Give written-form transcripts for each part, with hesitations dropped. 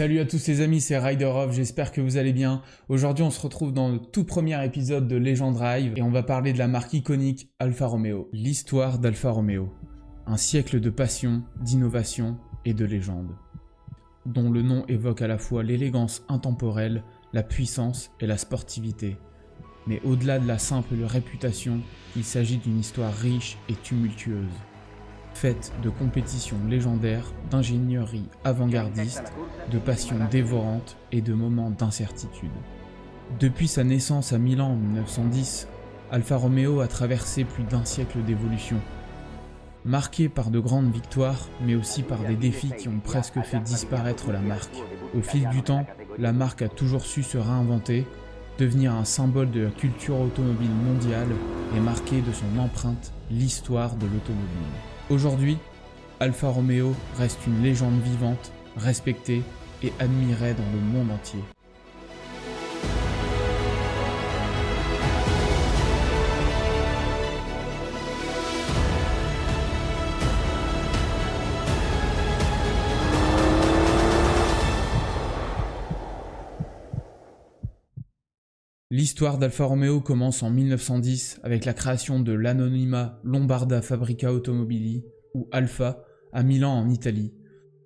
Salut à tous les amis, c'est Riderov, j'espère que vous allez bien. Aujourd'hui on se retrouve dans le tout premier épisode de Legend Drive et on va parler de la marque iconique Alfa Romeo. L'histoire d'Alfa Romeo. Un siècle de passion, d'innovation et de légende. Dont le nom évoque à la fois l'élégance intemporelle, la puissance et la sportivité. Mais au-delà de la simple réputation, il s'agit d'une histoire riche et tumultueuse. Faite de compétitions légendaires, d'ingénierie avant-gardiste, de passion dévorante et de moments d'incertitude. Depuis sa naissance à Milan en 1910, Alfa Romeo a traversé plus d'un siècle d'évolution. Marqué par de grandes victoires, mais aussi par des défis qui ont presque fait disparaître la marque. Au fil du temps, la marque a toujours su se réinventer, devenir un symbole de la culture automobile mondiale et marquer de son empreinte l'histoire de l'automobile. Aujourd'hui, Alfa Romeo reste une légende vivante, respectée et admirée dans le monde entier. L'histoire d'Alfa Romeo commence en 1910 avec la création de l'anonymat Lombarda Fabrica Automobili, ou Alfa, à Milan en Italie.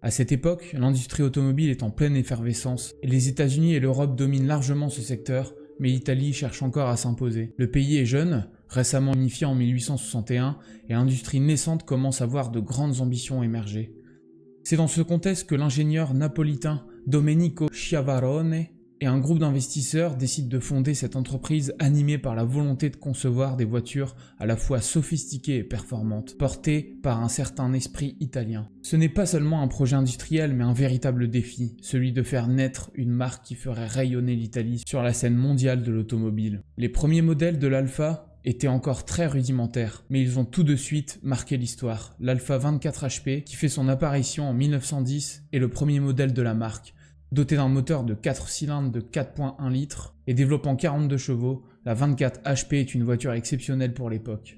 À cette époque, l'industrie automobile est en pleine effervescence, et les États-Unis et l'Europe dominent largement ce secteur, mais l'Italie cherche encore à s'imposer. Le pays est jeune, récemment unifié en 1861, et l'industrie naissante commence à voir de grandes ambitions émerger. C'est dans ce contexte que l'ingénieur napolitain Domenico Schiavarone et un groupe d'investisseurs décident de fonder cette entreprise animée par la volonté de concevoir des voitures à la fois sophistiquées et performantes, portées par un certain esprit italien. Ce n'est pas seulement un projet industriel, mais un véritable défi, celui de faire naître une marque qui ferait rayonner l'Italie sur la scène mondiale de l'automobile. Les premiers modèles de l'Alfa étaient encore très rudimentaires, mais ils ont tout de suite marqué l'histoire. L'Alfa 24 HP, qui fait son apparition en 1910, est le premier modèle de la marque. Doté d'un moteur de 4 cylindres de 4.1 litres et développant 42 chevaux, la 24 HP est une voiture exceptionnelle pour l'époque.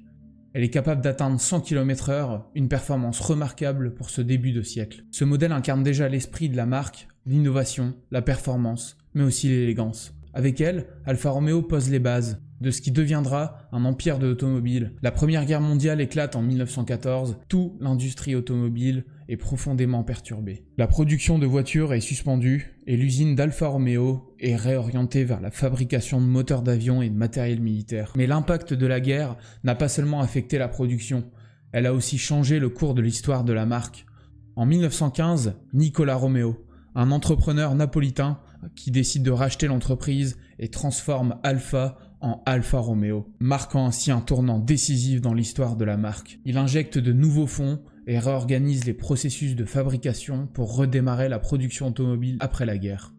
Elle est capable d'atteindre 100 km/h, une performance remarquable pour ce début de siècle. Ce modèle incarne déjà l'esprit de la marque, l'innovation, la performance, mais aussi l'élégance. Avec elle, Alfa Romeo pose les bases de ce qui deviendra un empire de l'automobile. La Première Guerre mondiale éclate en 1914, toute l'industrie automobile est profondément perturbée. La production de voitures est suspendue et l'usine d'Alfa Romeo est réorientée vers la fabrication de moteurs d'avion et de matériel militaire. Mais l'impact de la guerre n'a pas seulement affecté la production, elle a aussi changé le cours de l'histoire de la marque. En 1915, Nicola Romeo, un entrepreneur napolitain qui décide de racheter l'entreprise et transforme Alfa en Alfa Romeo, marquant ainsi un tournant décisif dans l'histoire de la marque. Il injecte de nouveaux fonds et réorganise les processus de fabrication pour redémarrer la production automobile après la guerre.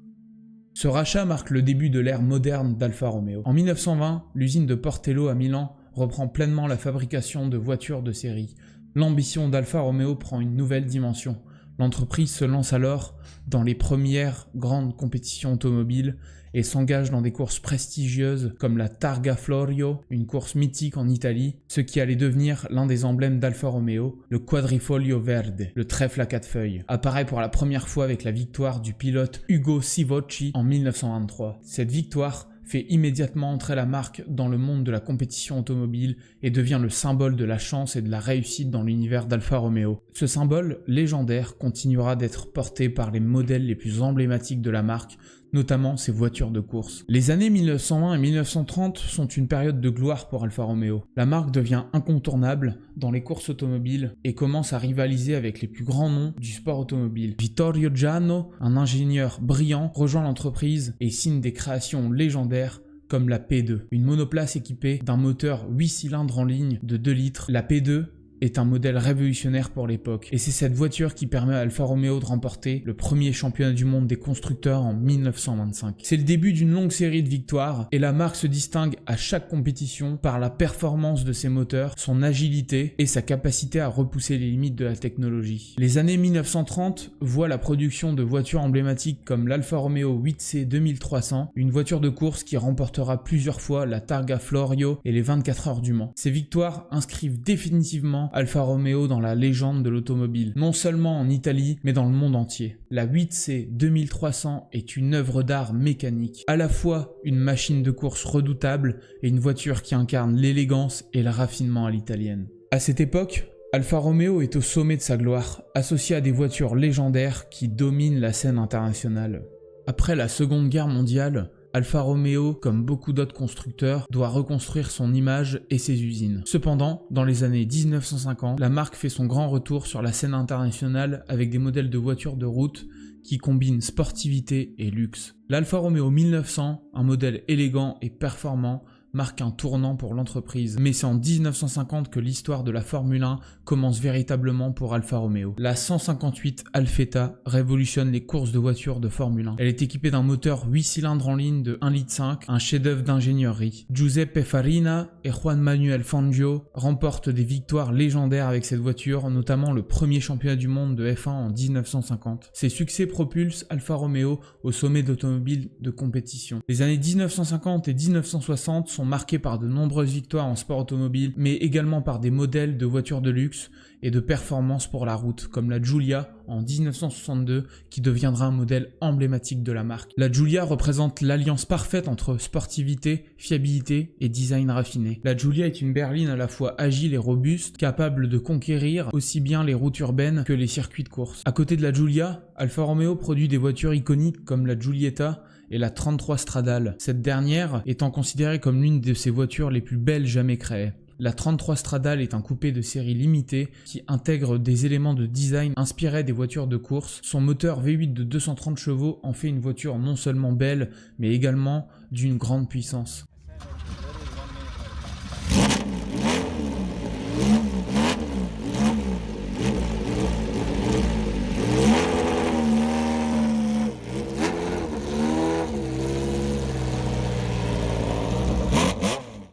Ce rachat marque le début de l'ère moderne d'Alfa Romeo. En 1920, l'usine de Portello à Milan reprend pleinement la fabrication de voitures de série. L'ambition d'Alfa Romeo prend une nouvelle dimension. L'entreprise se lance alors dans les premières grandes compétitions automobiles et s'engage dans des courses prestigieuses comme la Targa Florio, une course mythique en Italie, ce qui allait devenir l'un des emblèmes d'Alfa Romeo, le Quadrifoglio Verde, le trèfle à 4 feuilles, apparaît pour la première fois avec la victoire du pilote Ugo Sivocci en 1923. Cette victoire fait immédiatement entrer la marque dans le monde de la compétition automobile et devient le symbole de la chance et de la réussite dans l'univers d'Alfa Romeo. Ce symbole légendaire continuera d'être porté par les modèles les plus emblématiques de la marque, notamment ses voitures de course. Les années 1920 et 1930 sont une période de gloire pour Alfa Romeo. La marque devient incontournable dans les courses automobiles et commence à rivaliser avec les plus grands noms du sport automobile. Vittorio Jano, un ingénieur brillant, rejoint l'entreprise et signe des créations légendaires comme la P2, une monoplace équipée d'un moteur 8 cylindres en ligne de 2 litres. La P2 est un modèle révolutionnaire pour l'époque. Et c'est cette voiture qui permet à Alfa Romeo de remporter le premier championnat du monde des constructeurs en 1925. C'est le début d'une longue série de victoires et la marque se distingue à chaque compétition par la performance de ses moteurs, son agilité et sa capacité à repousser les limites de la technologie. Les années 1930 voient la production de voitures emblématiques comme l'Alfa Romeo 8C 2300, une voiture de course qui remportera plusieurs fois la Targa Florio et les 24 heures du Mans. Ces victoires inscrivent définitivement clairement Alfa Romeo dans la légende de l'automobile, non seulement en Italie, mais dans le monde entier. La 8C 2300 est une œuvre d'art mécanique, à la fois une machine de course redoutable et une voiture qui incarne l'élégance et le raffinement à l'italienne. À cette époque, Alfa Romeo est au sommet de sa gloire, associé à des voitures légendaires qui dominent la scène internationale. Après la Seconde Guerre mondiale, Alfa Romeo, comme beaucoup d'autres constructeurs, doit reconstruire son image et ses usines. Cependant, dans les années 1950, la marque fait son grand retour sur la scène internationale avec des modèles de voitures de route qui combinent sportivité et luxe. L'Alfa Romeo 1900, un modèle élégant et performant, marque un tournant pour l'entreprise, mais c'est en 1950 que l'histoire de la Formule 1 commence véritablement pour Alfa Romeo. La 158 Alfetta révolutionne les courses de voitures de Formule 1. Elle est équipée d'un moteur 8 cylindres en ligne de 1,5 litre, un chef-d'œuvre d'ingénierie. Giuseppe Farina et Juan Manuel Fangio remportent des victoires légendaires avec cette voiture, notamment le premier championnat du monde de F1 en 1950. Ces succès propulsent Alfa Romeo au sommet d'automobiles de compétition. Les années 1950 et 1960 sont marquées par de nombreuses victoires en sport automobile, mais également par des modèles de voitures de luxe et de performance pour la route, comme la Giulia en 1962, qui deviendra un modèle emblématique de la marque. La Giulia représente l'alliance parfaite entre sportivité, fiabilité et design raffiné. La Giulia est une berline à la fois agile et robuste, capable de conquérir aussi bien les routes urbaines que les circuits de course. À côté de la Giulia, Alfa Romeo produit des voitures iconiques comme la Giulietta et la 33 Stradale, cette dernière étant considérée comme l'une de ses voitures les plus belles jamais créées. La 33 Stradale est un coupé de série limitée qui intègre des éléments de design inspirés des voitures de course. Son moteur V8 de 230 chevaux en fait une voiture non seulement belle, mais également d'une grande puissance.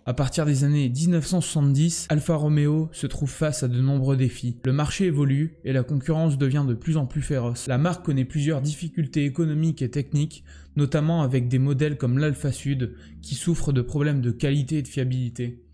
À partir des années 1970, Alfa Romeo se trouve face à de nombreux défis. Le marché évolue et la concurrence devient de plus en plus féroce. La marque connaît plusieurs difficultés économiques et techniques, notamment avec des modèles comme l'Alfa Sud qui souffrent de problèmes de qualité et de fiabilité.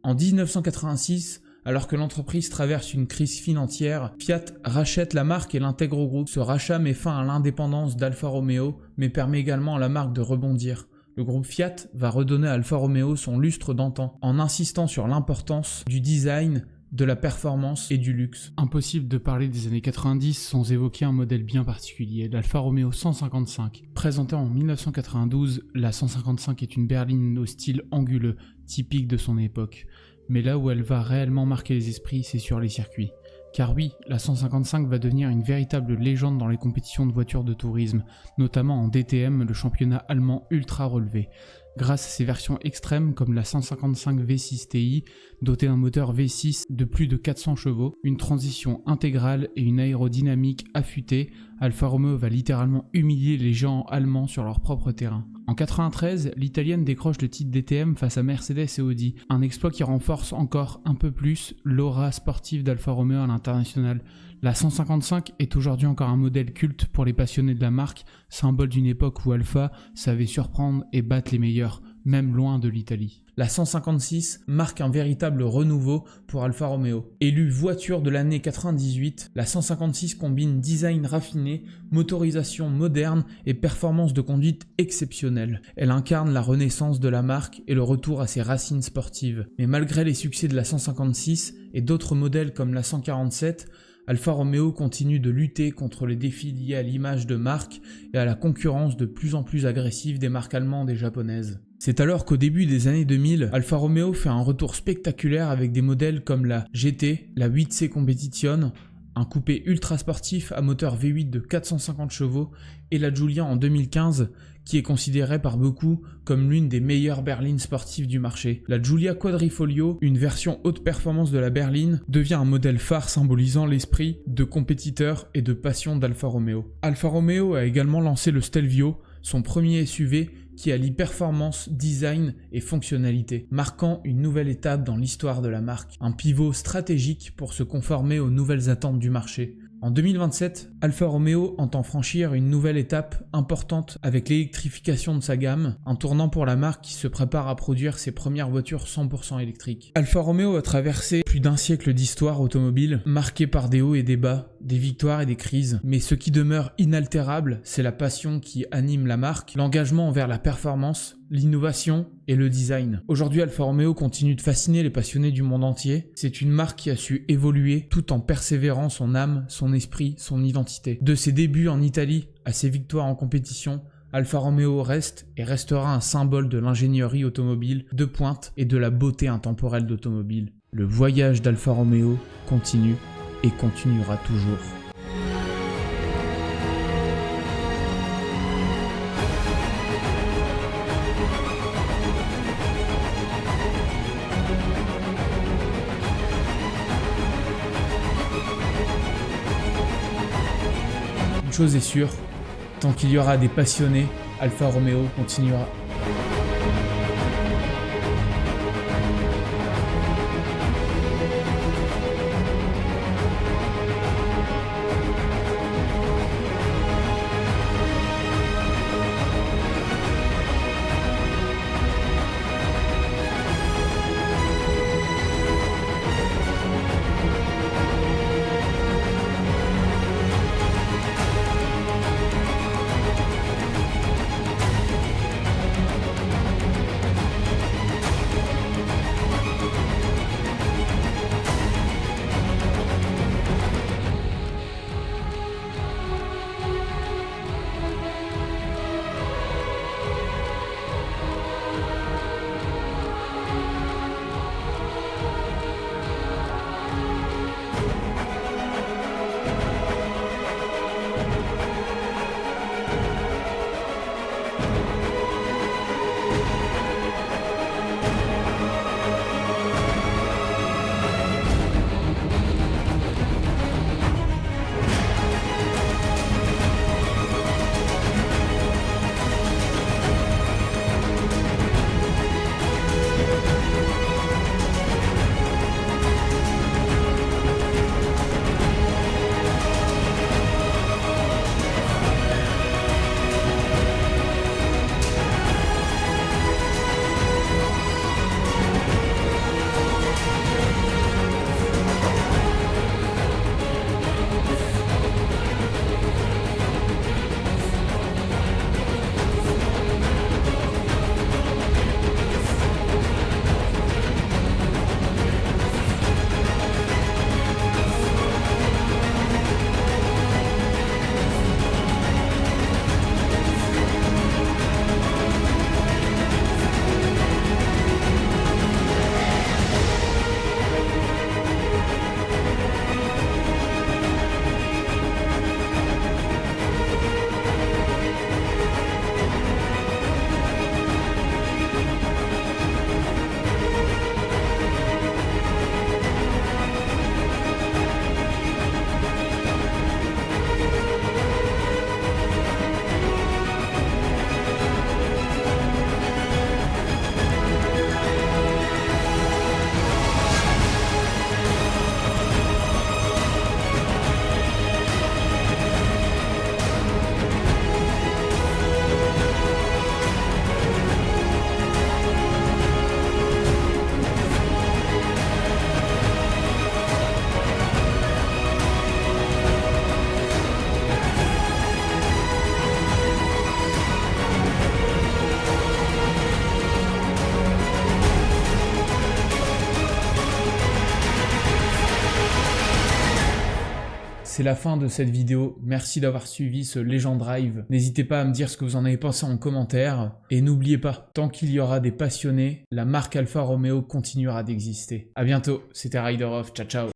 En 1986, alors que l'entreprise traverse une crise financière, Fiat rachète la marque et l'intègre au groupe. Ce rachat met fin à l'indépendance d'Alfa Romeo, mais permet également à la marque de rebondir. Le groupe Fiat va redonner à Alfa Romeo son lustre d'antan, en insistant sur l'importance du design, de la performance et du luxe. Impossible de parler des années 90 sans évoquer un modèle bien particulier, l'Alfa Romeo 155. Présentée en 1992, la 155 est une berline au style anguleux, typique de son époque. Mais là où elle va réellement marquer les esprits, c'est sur les circuits. Car oui, la 155 va devenir une véritable légende dans les compétitions de voitures de tourisme, notamment en DTM, le championnat allemand ultra relevé. Grâce à ses versions extrêmes comme la 155 V6 Ti, dotée d'un moteur V6 de plus de 400 chevaux, une transition intégrale et une aérodynamique affûtée, Alfa Romeo va littéralement humilier les géants allemands sur leur propre terrain. En 1993, l'italienne décroche le titre DTM face à Mercedes et Audi, un exploit qui renforce encore un peu plus l'aura sportive d'Alfa Romeo à l'international. La 155 est aujourd'hui encore un modèle culte pour les passionnés de la marque, symbole d'une époque où Alfa savait surprendre et battre les meilleurs, même loin de l'Italie. La 156 marque un véritable renouveau pour Alfa Romeo. Élue voiture de l'année 98, la 156 combine design raffiné, motorisation moderne et performance de conduite exceptionnelle. Elle incarne la renaissance de la marque et le retour à ses racines sportives. Mais malgré les succès de la 156 et d'autres modèles comme la 147, Alfa Romeo continue de lutter contre les défis liés à l'image de marque et à la concurrence de plus en plus agressive des marques allemandes et japonaises. C'est alors qu'au début des années 2000, Alfa Romeo fait un retour spectaculaire avec des modèles comme la GT, la 8C Competition, un coupé ultra sportif à moteur V8 de 450 chevaux et la Giulia en 2015 qui est considérée par beaucoup comme l'une des meilleures berlines sportives du marché. La Giulia Quadrifoglio, une version haute performance de la berline, devient un modèle phare symbolisant l'esprit de compétiteur et de passion d'Alfa Romeo. Alfa Romeo a également lancé le Stelvio, son premier SUV qui allie performance, design et fonctionnalité, marquant une nouvelle étape dans l'histoire de la marque, un pivot stratégique pour se conformer aux nouvelles attentes du marché. En 2027, Alfa Romeo entend franchir une nouvelle étape importante avec l'électrification de sa gamme, un tournant pour la marque qui se prépare à produire ses premières voitures 100% électriques. Alfa Romeo a traversé plus d'un siècle d'histoire automobile, marquée par des hauts et des bas, des victoires et des crises, mais ce qui demeure inaltérable, c'est la passion qui anime la marque, l'engagement envers la performance, l'innovation et le design. Aujourd'hui, Alfa Romeo continue de fasciner les passionnés du monde entier. C'est une marque qui a su évoluer tout en persévérant son âme, son esprit, son identité. De ses débuts en Italie à ses victoires en compétition, Alfa Romeo reste et restera un symbole de l'ingénierie automobile de pointe et de la beauté intemporelle d'automobile. Le voyage d'Alfa Romeo continue et continuera toujours. Une chose est sûre, tant qu'il y aura des passionnés, Alfa Romeo continuera. C'est la fin de cette vidéo, merci d'avoir suivi ce Legend Drive. N'hésitez pas à me dire ce que vous en avez pensé en commentaire. Et n'oubliez pas, tant qu'il y aura des passionnés, la marque Alfa Romeo continuera d'exister. A bientôt, c'était Rider Off, ciao ciao.